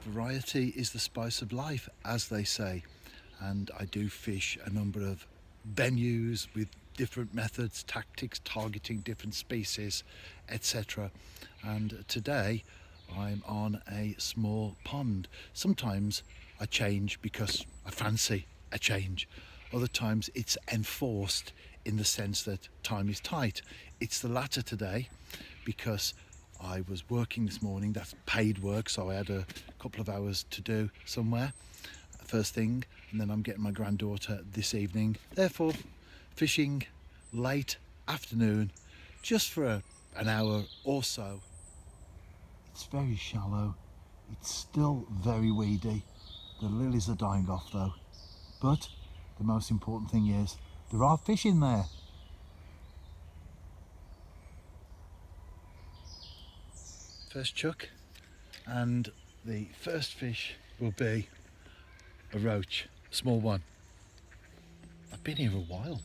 Variety is the spice of life, as they say, and I do fish a number of venues with different methods, tactics, targeting different species, etc. And today I'm on a small pond. Sometimes I change because I fancy a change. Other times it's enforced in the sense that time is tight. It's the latter today because I was working this morning. That's paid work, so I had a couple of hours to do somewhere first thing, and then I'm getting my granddaughter this evening. Therefore, fishing late afternoon just for an hour or so. It's very shallow. It's still very weedy. The lilies are dying off though. But the most important thing is there are fish in there. First chuck, and the first fish will be a roach, a small one. I've been here a while.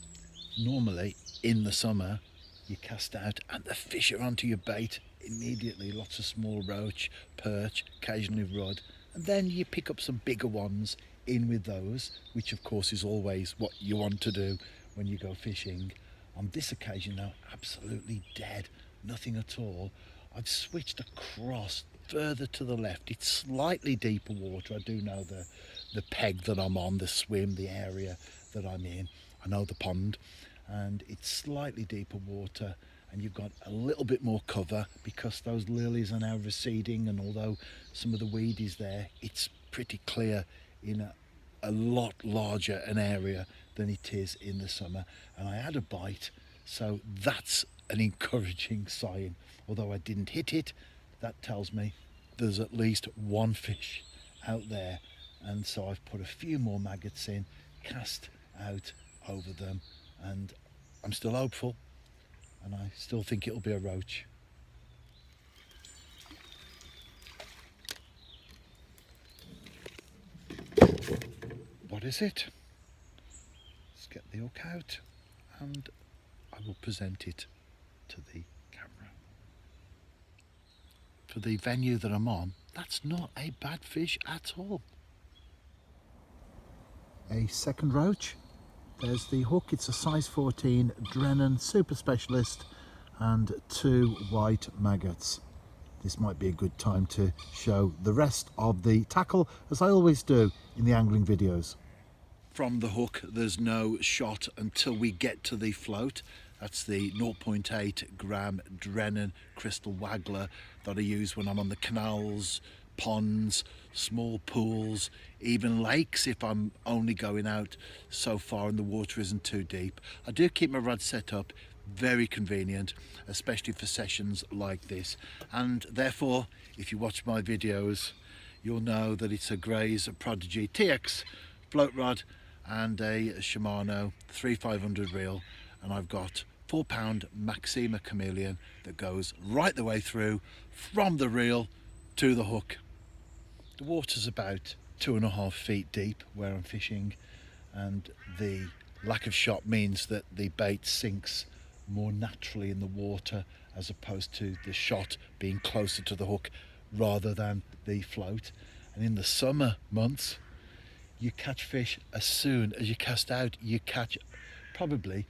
Normally in the summer you cast out and the fish are onto your bait immediately. Lots of small roach, perch, occasionally rudd, and then you pick up some bigger ones in with those, which of course is always what you want to do when you go fishing. On this occasion though, absolutely dead, nothing at all. I've switched across further to the left. It's slightly deeper water. I do know the peg that I'm on, the swim, the area that I'm in. I know the pond, and it's slightly deeper water, and you've got a little bit more cover because those lilies are now receding, and although some of the weed is there, it's pretty clear in a lot larger an area than it is in the summer. And I had a bite, so that's an encouraging sign. Although I didn't hit it, that tells me there's at least one fish out there, and so I've put a few more maggots in, cast out over them, and I'm still hopeful, and I still think it'll be a roach. What is it? Let's get the hook out and I will present it to the camera. For the venue that I'm on, that's not a bad fish at all. A second roach. There's the hook. It's a size 14 Drennan Super Specialist and 2 white maggots. This might be a good time to show the rest of the tackle, as I always do in the angling videos. From the hook, there's no shot until we get to the float. That's the 0.8 gram Drennan crystal waggler that I use when I'm on the canals, ponds, small pools, even lakes if I'm only going out so far and the water isn't too deep. I do keep my rod set up, very convenient, especially for sessions like this. And therefore, if you watch my videos, you'll know that it's a Gray's Prodigy TX float rod and a Shimano 3500 reel, and I've got 4-pound Maxima Chameleon that goes right the way through from the reel to the hook. The water's about 2.5 feet deep where I'm fishing, and the lack of shot means that the bait sinks more naturally in the water as opposed to the shot being closer to the hook rather than the float. And in the summer months, you catch fish as soon as you cast out. You catch probably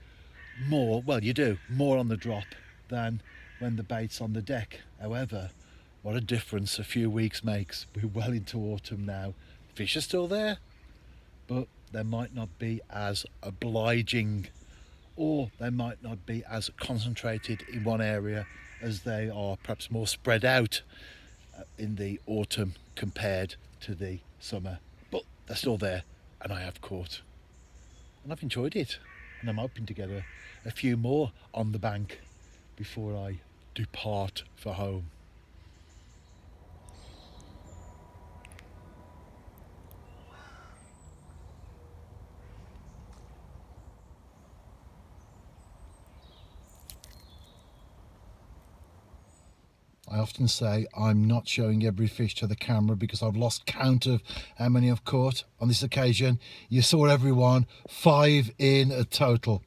more, well you do, more on the drop than when the bait's on the deck. However, what a difference a few weeks makes. We're well into autumn now. Fish are still there, but they might not be as obliging, or they might not be as concentrated in one area as they are perhaps more spread out in the autumn compared to the summer. But they're still there, and I have caught. And I've enjoyed it. And I'm hoping to get a few more on the bank before I depart for home. I often say I'm not showing every fish to the camera because I've lost count of how many I've caught. On this occasion, you saw everyone, 5 in a total.